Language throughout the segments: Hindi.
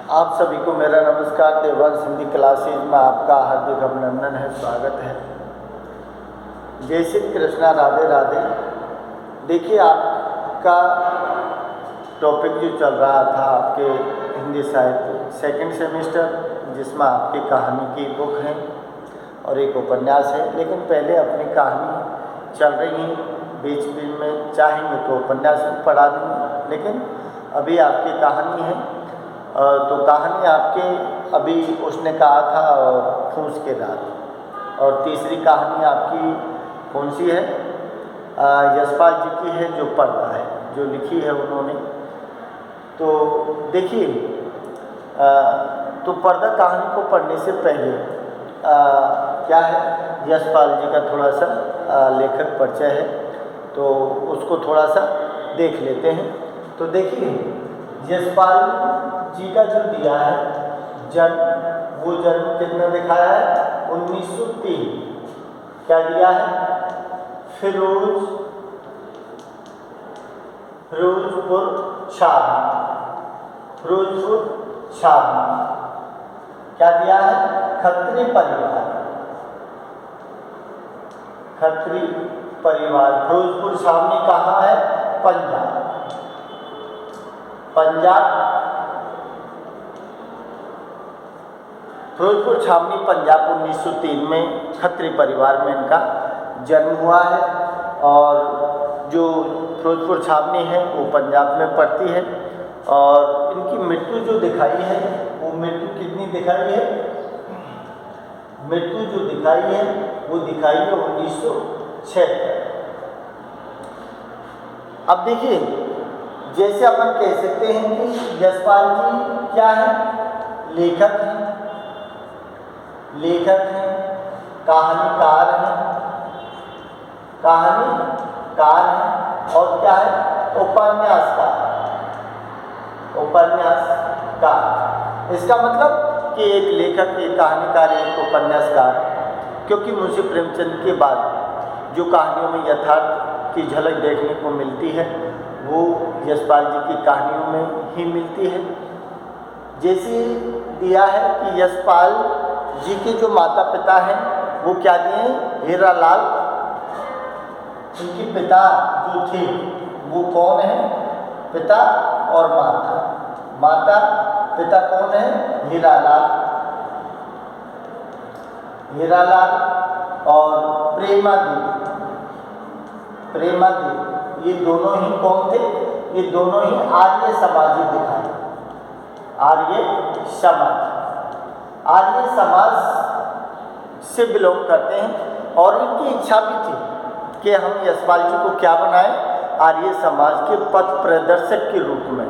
आप सभी को मेरा नमस्कार। देवगन हिंदी क्लासेज में आपका हार्दिक अभिनंदन है, स्वागत है। जय श्री कृष्णा, राधे राधे। देखिए, आपका टॉपिक जो चल रहा था आपके हिंदी साहित्य सेकंड सेमेस्टर, जिसमें आपकी कहानी की बुक है और एक उपन्यास है। लेकिन पहले अपनी कहानी चल रही है, बीच बीच में चाहेंगे तो उपन्यास भी पढ़ा दूँगा, लेकिन अभी आपकी कहानी है। तो कहानी आपके अभी उसने कहा था फूस के रात, और तीसरी कहानी आपकी कौन सी है? यशपाल जी की है, जो पर्दा है, जो लिखी है उन्होंने। तो देखिए, तो पर्दा कहानी को पढ़ने से पहले क्या है, यशपाल जी का थोड़ा सा लेखक परिचय है, तो उसको थोड़ा सा देख लेते हैं। तो देखिए, यशपाल जी का जो दिया है जन्म, वो जन्म कितना दिखाया है? 1903। क्या दिया है? फिरोजपुर छावनी। क्या दिया है? खत्री परिवार। फिरोजपुर छावनी कहाँ है? पंजाब। फिरोजपुर छावनी पंजाब 1903 में खत्री परिवार में इनका जन्म हुआ है। और जो फिरोजपुर छावनी है वो पंजाब में पड़ती है। और इनकी मृत्यु जो दिखाई है, वो मृत्यु कितनी दिखाई है? मृत्यु जो दिखाई है वो दिखाई है 1976। अब देखिए, जैसे अपन कह सकते हैं कि यशपाल जी क्या है? लेखक हैं, कहानीकार हैं, और क्या है? उपन्यासकार। इसका मतलब कि एक लेखक, एक कहानीकार, एक उपन्यासकार। क्योंकि मुंशी प्रेमचंद के बाद जो कहानियों में यथार्थ की झलक देखने को मिलती है, वो यशपाल जी की कहानियों में ही मिलती है। जैसे दिया है कि यशपाल जी के जो माता पिता हैं वो क्या दिए? हीरालाल। उनके पिता जो थे वो कौन है? पिता और माता। पिता कौन है? हीरालाल और प्रेमा देवी। ये दोनों ही कौन थे? ये दोनों ही आर्य समाजी दिखाए। आर्य समाज से बिलोंग करते हैं। और इनकी इच्छा भी थी कि हम यशपाल जी को क्या बनाएं? आर्य समाज के पथ प्रदर्शक के रूप में,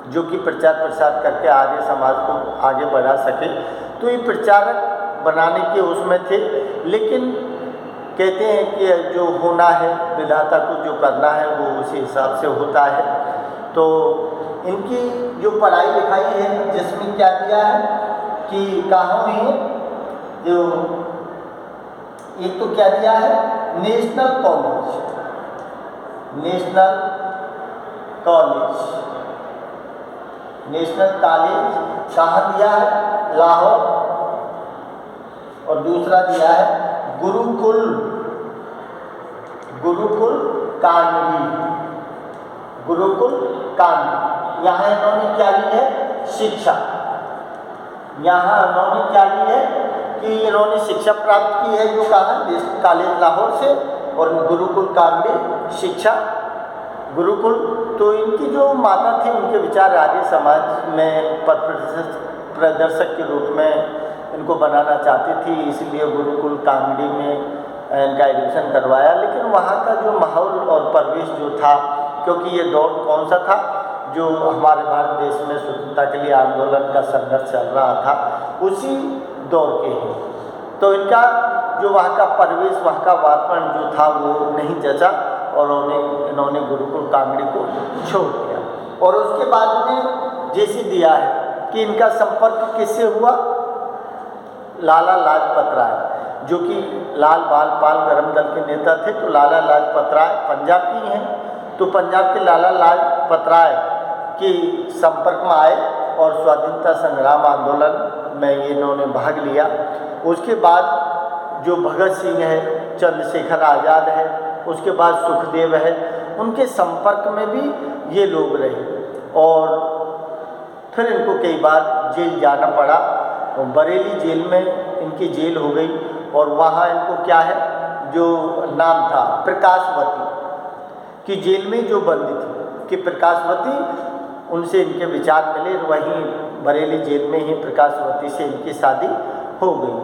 जो कि प्रचार प्रसार करके आर्य समाज को आगे बढ़ा सके। तो ये प्रचारक बनाने के उसमें थे। लेकिन कहते हैं कि जो होना है, विधाता को जो करना है वो उसी हिसाब से होता है। तो इनकी जो पढ़ाई लिखाई है, जिसमें क्या दिया है कि कहाँ हुई, जो एक तो क्या दिया है? नेशनल कॉलेज कहाँ दिया है? लाहौर। और दूसरा दिया है गुरुकुल कांडी। यहाँ इन्होंने क्या ली है? शिक्षा। यहाँ इन्होंने क्या ली है कि इन्होंने शिक्षा प्राप्त की है, जो कहा कॉलेज लाहौर से, और गुरुकुल कांडी शिक्षा गुरुकुल। तो इनकी जो माता थी, उनके विचार आर्य समाज में पथ प्रदर्शक के रूप में इनको बनाना चाहती थी, इसलिए गुरुकुल कांडी में इनका एडमिशन करवाया। लेकिन वहाँ का जो माहौल और परिवेश जो था, क्योंकि ये दौर कौन सा था? जो हमारे भारत देश में स्वतंत्रता के लिए आंदोलन का संघर्ष चल रहा था, उसी दौर के हैं। तो इनका जो वहाँ का परिवेश, वहाँ का वातावरण जो था वो नहीं जचा, और इन्होंने गुरुकुल कांगड़ी को छोड़ दिया। और उसके बाद में जैसे दिया है कि इनका संपर्क किससे हुआ? लाला लाजपत राय, जो कि लाल बाल पाल गरम दल के नेता थे। तो लाला लाजपत राय पंजाब की हैं, तो पंजाब के लाला लाजपत राय के संपर्क में आए और स्वाधीनता संग्राम आंदोलन में ये इन्होंने भाग लिया। उसके बाद जो भगत सिंह है, चंद्रशेखर आज़ाद है, उसके बाद सुखदेव है, उनके संपर्क में भी ये लोग रहे और फिर इनको कई बार जेल जाना पड़ा। बरेली जेल में इनकी जेल हो गई और वहाँ इनको क्या है, जो नाम था प्रकाशवती की जेल में जो बंदी थी कि प्रकाशवती, उनसे इनके विचार मिले, वहीं बरेली जेल में ही प्रकाशवती से इनकी शादी हो गई।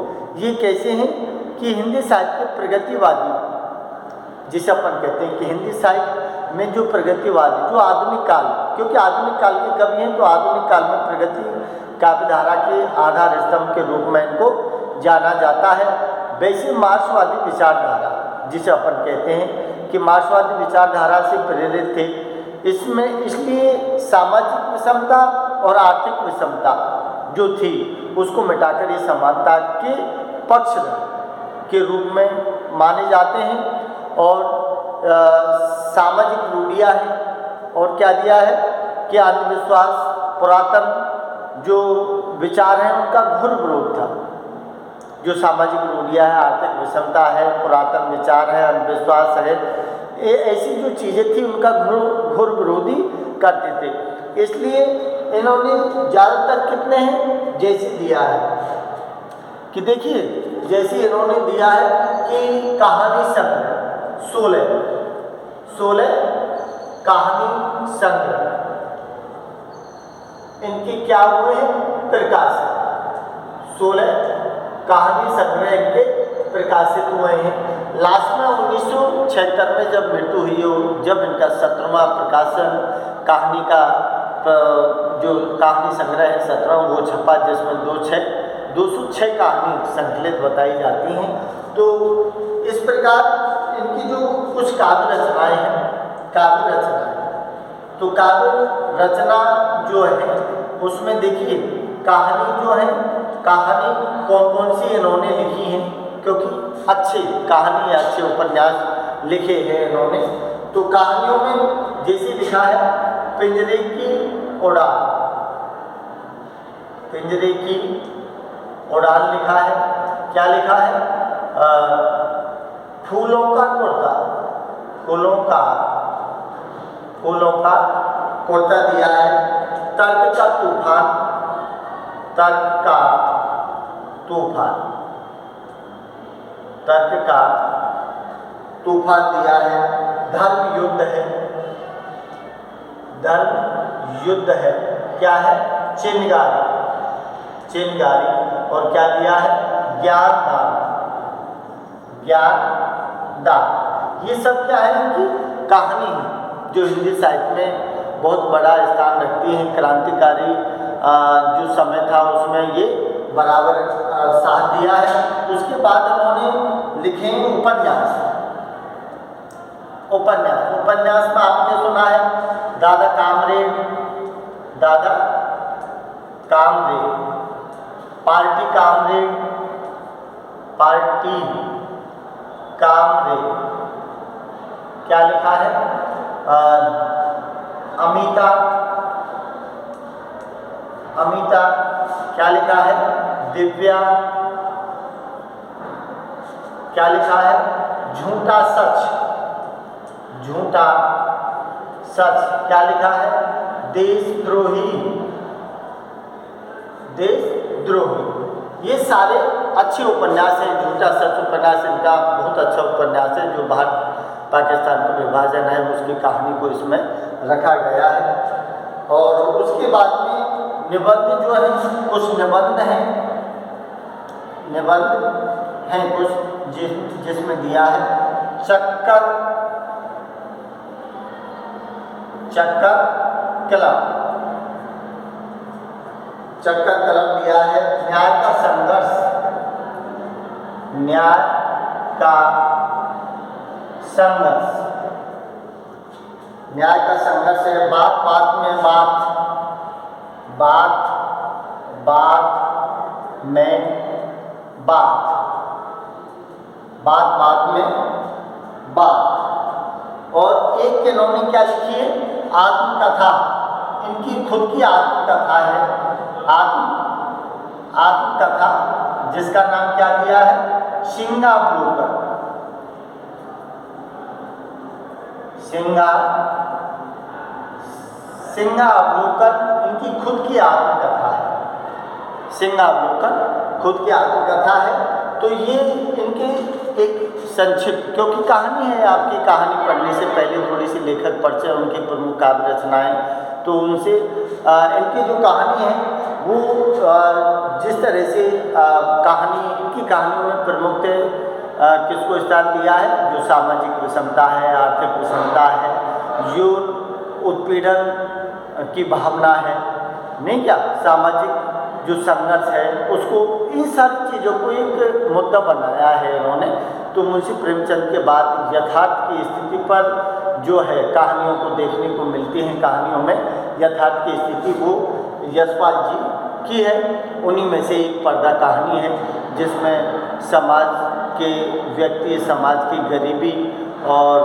ये कैसे हैं कि हिंदी साहित्य के प्रगतिवादी, जिसे अपन कहते हैं कि हिंदी साहित्य में जो प्रगतिवादी, जो आधुनिक काल, क्योंकि आधुनिक काल के कवि हैं तो आधुनिक काल में प्रगति काव्यधारा के आधार स्तंभ के रूप में इनको जाना जाता है। वैसे मार्क्सवादी विचारधारा, जिसे अपन कहते हैं कि मार्क्सवादी विचारधारा से प्रेरित थे, इसमें इसलिए सामाजिक विषमता और आर्थिक विषमता जो थी उसको मिटाकर ये समानता के पक्ष के रूप में माने जाते हैं। और सामाजिक रूढ़ियाँ हैं और क्या दिया है कि अंधविश्वास, पुरातन जो विचार हैं उनका घोर विरोध था। जो सामाजिक रूढ़ियाँ है, आर्थिक विषमता है, पुरातन विचार है, अंधविश्वास है, ये ऐसी जो चीज़ें थी उनका घोर विरोधी करते थे। इसलिए इन्होंने ज़्यादातर कितने हैं जैसे दिया है कि देखिए, जैसे इन्होंने दिया है कि कहानी संग्रह 16 कहानी संग्रह इनके क्या हुए हैं, प्रकाशित 16 कहानी संग्रह इनके प्रकाशित हुए हैं। लास्ट में 1976 में जब मृत्यु हुई हो, जब इनका 17वां प्रकाशन कहानी का जो कहानी संग्रह है 17वां वो छपा, जिसमें 206 कहानी संकलित बताई जाती हैं। तो इस प्रकार इनकी जो कुछ काव्य रचनाएँ हैं, तो काव्य रचना जो है उसमें देखिए कहानी जो है, कहानी कौन कौन सी इन्होंने लिखी है, क्योंकि अच्छी कहानी या अच्छे उपन्यास लिखे हैं इन्होंने। तो कहानियों में जैसे लिखा है पिंजरे की उड़ान, पिंजरे की उड़ान लिखा है। क्या लिखा है, फूलों का कुर्ता, फूलों का कुर्ता दिया है। तर्क का तूफान, तर्क का तूफान, तर्क का तूफान दिया है। धर्म युद्ध है, धर्म युद्ध है। क्या है, चिनगारी, चिनगारी। और क्या दिया है, ज्ञान दान, ज्ञान दान। ये सब क्या है कि कहानी जो हिंदी साहित्य में बहुत बड़ा स्थान रखती है। क्रांतिकारी जो समय था उसमें ये बराबर साथ दिया है। उसके बाद उन्होंने लिखे उपन्यास। उपन्यास में आपने सुना है दादा कामरेड, पार्टी कामरेड। क्या लिखा है, अमिता। क्या लिखा है, दिव्या। क्या लिखा है, झूठा सच। क्या लिखा है, देशद्रोही। ये सारे अच्छे उपन्यास हैं। झूठा सच उपन्यास इनका बहुत अच्छा उपन्यास है, जो भारत पाकिस्तान का विभाजन है उसकी कहानी को इसमें रखा गया है। और उसके बाद में निबंध जो है, कुछ निबंध हैं कुछ जिसमें दिया है चक्कर क्लब दिया है। न्याय का संघर्ष है। बात में बात। और एक इन्होंने क्या लिखी है, आत्मकथा। इनकी खुद की आत्मकथा है, आत्मकथा, जिसका नाम क्या दिया है? सिंहावलोकन। सिंहावलोकन इनकी खुद की आत्मकथा है। सिंहावलोकन खुद की आत्मकथा है। तो ये इनके एक संक्षिप्त, क्योंकि कहानी है, आपकी कहानी पढ़ने से पहले थोड़ी सी लेखक परिचय, उनकी प्रमुख काव्य रचनाएं, तो उनसे इनकी जो कहानी है वो जिस तरह से इनकी कहानियों में प्रमुख किसको स्थान दिया है? जो सामाजिक विषमता है, आर्थिक विषमता है, जो उत्पीड़न की भावना है, नहीं क्या, सामाजिक जो संघर्ष है, उसको, इन सारी चीज़ों को एक मुद्दा बनाया है इन्होंने। तो मुंशी प्रेमचंद के बाद यथार्थ की स्थिति पर जो है कहानियों को देखने को मिलती हैं, कहानियों में यथार्थ की स्थिति वो यशपाल जी की है। उन्हीं में से एक पर्दा कहानी है जिसमें समाज के व्यक्ति, समाज की गरीबी और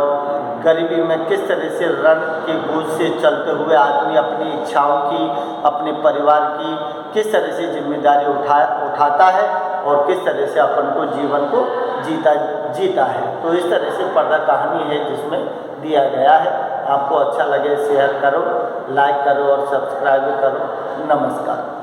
गरीबी में किस तरह से ऋण के बोझ से चलते हुए आदमी अपनी इच्छाओं की, अपने परिवार की किस तरह से जिम्मेदारी उठाता है और किस तरह से अपन को जीवन को जीता है। तो इस तरह से पर्दा कहानी है जिसमें दिया गया है। आपको अच्छा लगे शेयर करो, लाइक करो और सब्सक्राइब करो। नमस्कार।